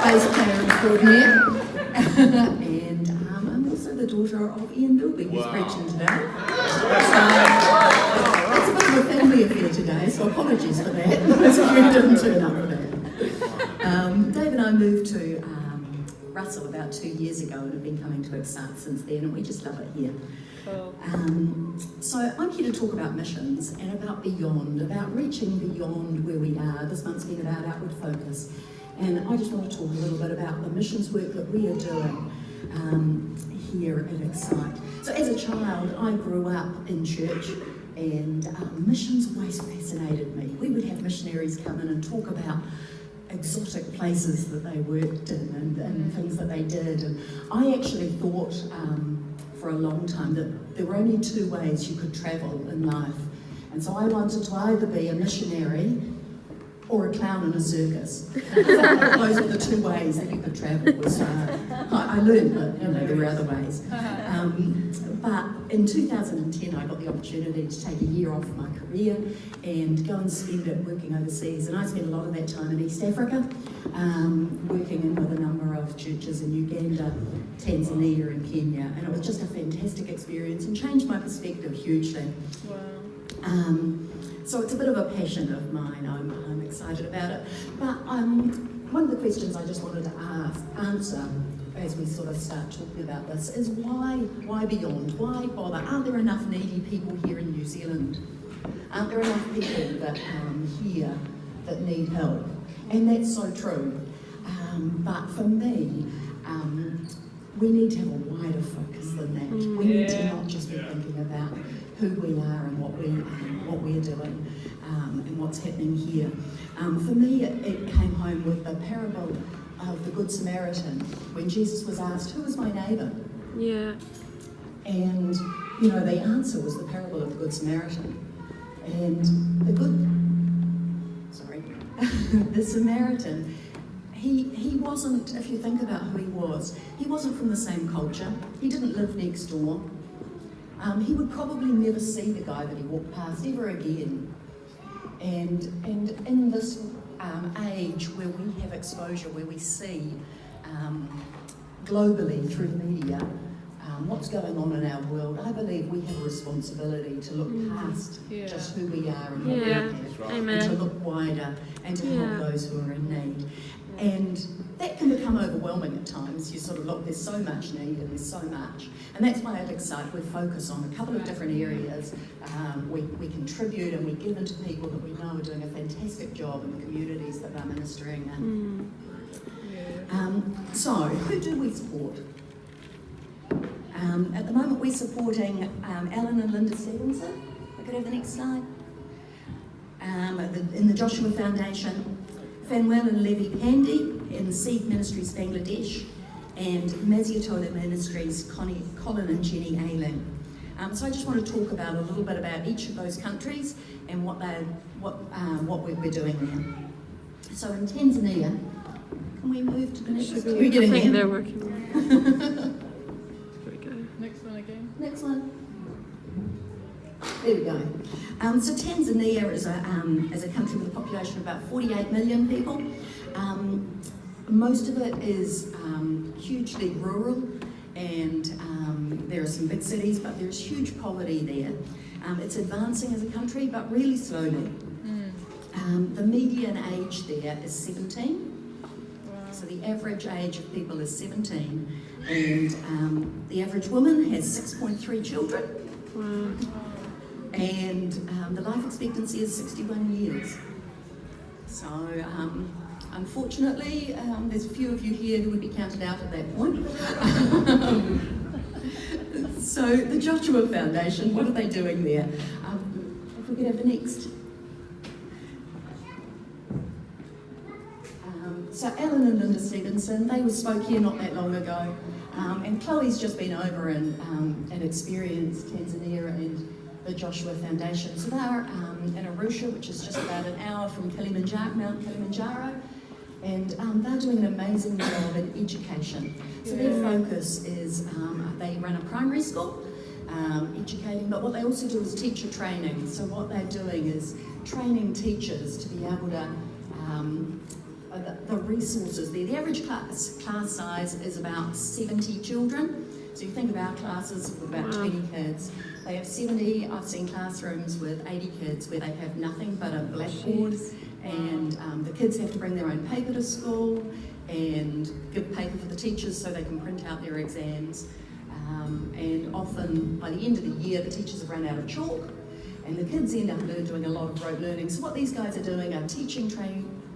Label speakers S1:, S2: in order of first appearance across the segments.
S1: bass player extraordinaire. And I'm also the daughter of Ian Bilby, who's preaching today. So it's a bit of a family affair today, so apologies for that. If you didn't turn up for that. Dave and I moved to Russell about 2 years ago and have been coming to Excite since then, and we just love it here.
S2: Cool.
S1: So I'm here to talk about missions and about beyond, about reaching beyond where we are. This month's been about outward focus, and I just want to talk a little bit about the missions work that we are doing here at Excite. So as a child, I grew up in church, and missions always fascinated me. We would have missionaries come in and talk about exotic places that they worked in and things that they did. And I actually thought for a long time that there were only 2 ways you could travel in life. And so I wanted to either be a missionary or a clown in a circus. Those were the 2 ways that you could travel. I learned that there were other ways. But in 2010, I got the opportunity to take a year off my career and go and spend it working overseas. And I spent a lot of that time in East Africa, working in with a number of churches in Uganda, Tanzania and Kenya. And it was just a fantastic experience and changed my perspective hugely.
S2: Wow.
S1: So it's a bit of a passion of mine. I'm excited about it. But one of the questions I just wanted to answer as we sort of start talking about this is why beyond? Why bother? Aren't there enough needy people here in New Zealand? Aren't there enough people that here that need help? And that's so true. But for me, we need to have a wider focus than that. We need to not just be thinking about who we are and what we're doing and what's happening here. For me, it came home with the parable of the Good Samaritan, when Jesus was asked, "Who is my neighbour?"
S2: Yeah.
S1: And the answer was the parable of the Good Samaritan. And the Samaritan, he wasn't, if you think about who he wasn't from the same culture. He didn't live next door. He would probably never see the guy that he walked past ever again. And in this age where we have exposure, where we see globally through the media what's going on in our world, I believe we have a responsibility to look past just who we are and what we have, and to look wider and to help those who are in need. And that can become overwhelming at times. You sort of look, there's so much need and there's so much. And that's why at Excite we focus on a couple of different areas. We contribute and we give into people that we know are doing a fantastic job in the communities that they're ministering in. So, who do we support? At the moment we're supporting Alan and Linda Stevenson. I could have the next slide. In the Joshua Foundation, Fanuel and Levi Pandy in Seed Ministries Bangladesh, and Maziatola Ministries Colin and Jenny Ailing. So I just want to talk about a little bit about each of those countries and what we're doing there. So in Tanzania, can we move to the next one? We're getting
S2: I think
S1: there.
S2: they're working on it. There we go.
S3: Next one again.
S1: Next one. There we go. So Tanzania is a country with a population of about 48 million people. Most of it is hugely rural, and there are some big cities, but there's huge poverty there. It's advancing as a country, but really slowly. The median age there is 17.
S3: Wow.
S1: So the average age of people is 17, and the average woman has 6.3 children.
S2: Wow.
S1: And the life expectancy is 61 years. So, unfortunately, there's a few of you here who would be counted out at that point. So, the Joshua Foundation, what are they doing there? If we could have the next. So, Alan and Linda Stevenson, they spoke here not that long ago. And Chloe's just been over and experienced Tanzania and the Joshua Foundation. So they're in Arusha, which is just about an hour from Mount Kilimanjaro, and they're doing an amazing job in education. So their focus is they run a primary school, educating, but what they also do is teacher training. So what they're doing is training teachers to be able to the resources there. The average class size is about 70 children. So you think of our classes with about 20 kids. They have 70, I've seen classrooms with 80 kids where they have nothing but a blackboard, and the kids have to bring their own paper to school and give paper for the teachers so they can print out their exams. And often by the end of the year the teachers have run out of chalk and the kids end up doing a lot of rote learning. So what these guys are doing are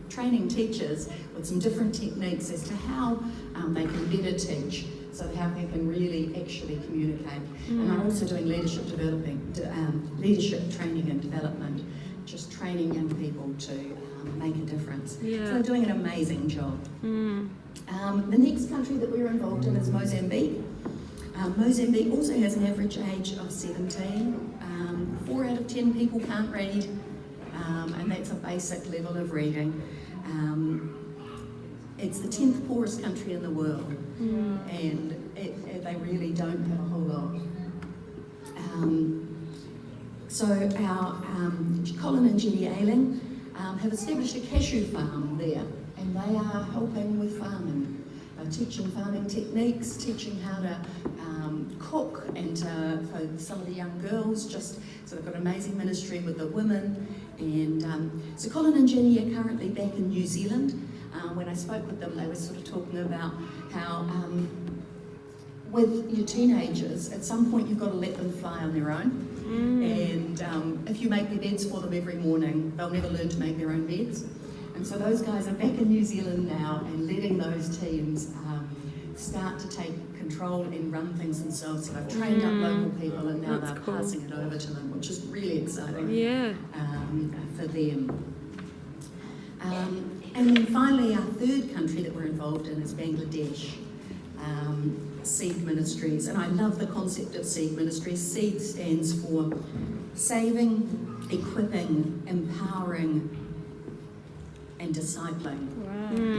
S1: training teachers with some different techniques as to how they can better teach, so how they can really actually communicate. And I'm also doing leadership training and development, just training young people to make a difference.
S2: Yeah.
S1: So they're doing an amazing job. The next country that we're involved in is Mozambique. Mozambique also has an average age of 17. 4 out of 10 people can't read, and that's a basic level of reading. It's the 10th poorest country in the world, and they really don't have a whole lot. So our Colin and Jenny Ailing have established a cashew farm there, and they are helping with farming. Teaching farming techniques, teaching how to cook, and for some of the young girls, so they've got an amazing ministry with the women. And so Colin and Jenny are currently back in New Zealand. When I spoke with them, they were sort of talking about how with your teenagers, at some point you've got to let them fly on their own. And if you make their beds for them every morning, they'll never learn to make their own beds. And so those guys are back in New Zealand now and letting those teams start to take control and run things themselves. So they've trained up local people and now they're passing it over to them, which is really exciting for them. And then finally, our third country that we're involved in is Bangladesh. Seed Ministries, and I love the concept of Seed Ministries. Seed stands for saving, equipping, empowering, and discipling.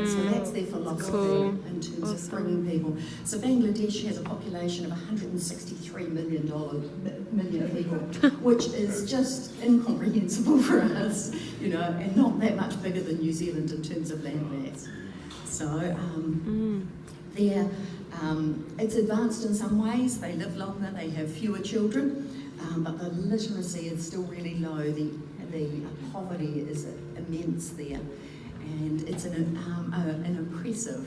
S1: So that's their philosophy in terms of bringing people. So Bangladesh has a population of 163 million people, which is just incomprehensible for us, and not that much bigger than New Zealand in terms of land mass. So it's advanced in some ways. They live longer, they have fewer children, but the literacy is still really low. The poverty is immense there, and it's an oppressive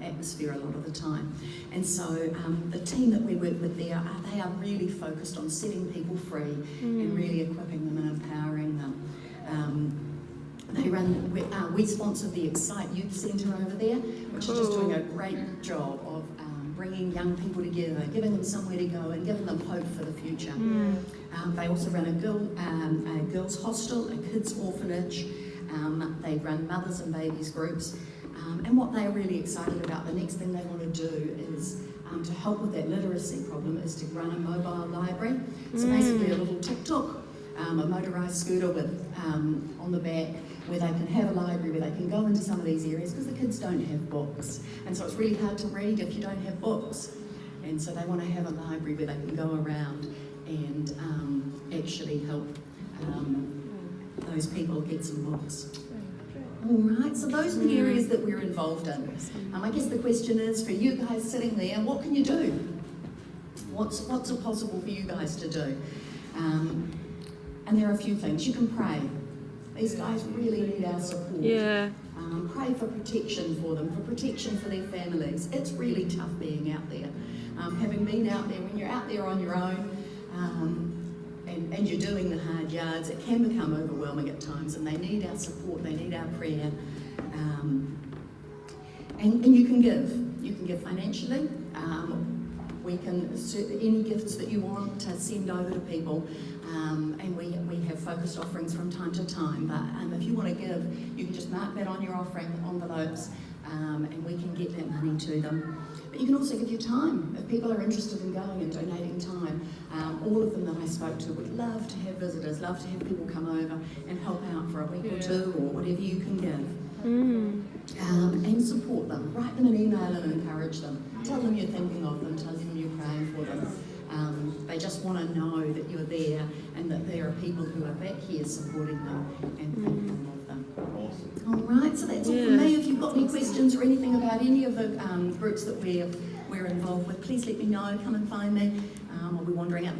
S1: atmosphere a lot of the time. And so the team that we work with there, they are really focused on setting people free and really equipping them and empowering them. We sponsor the Excite Youth Centre over there, which is just doing a great job of bringing young people together, giving them somewhere to go and giving them hope for the future. They also run a girls' hostel, a kids' orphanage. They run mothers and babies groups. And what they're really excited about, the next thing they want to do is to help with that literacy problem, is to run a mobile library. So basically a little tuk-tuk, a motorised scooter with on the back, where they can have a library, where they can go into some of these areas, because the kids don't have books. And so it's really hard to read if you don't have books. And so they want to have a library where they can go around and actually help those people get some books. All right, so those are the areas that we're involved in. I guess the question is, for you guys sitting there, what can you do? What's possible for you guys to do? And there are a few things. You can pray. These guys really need our support. Pray for protection for them, for protection for their families. It's really tough being out there. Having been out there, when you're out there on your own, and you're doing the hard yards, it can become overwhelming at times, and they need our support, they need our prayer. And you can give. You can give financially. We can, any gifts that you want to send over to people, and we have focused offerings from time to time, but if you want to give, you can just mark that on your offering envelopes, and we can get that money to them. But you can also give your time. If people are interested in going and donating time, all of them that I spoke to would love to have visitors, love to have people come over and help out for a week or two, or whatever you can give. And support them. Write them an email and encourage them. Tell them you're thinking of them, tell them you're praying for them. They just want to know that you're there and that there are people who are back here supporting them and thinking of them. All right, so that's all from me. If you've got any questions or anything about any of the groups that we're involved with, please let me know. Come and find me. I'll be wandering out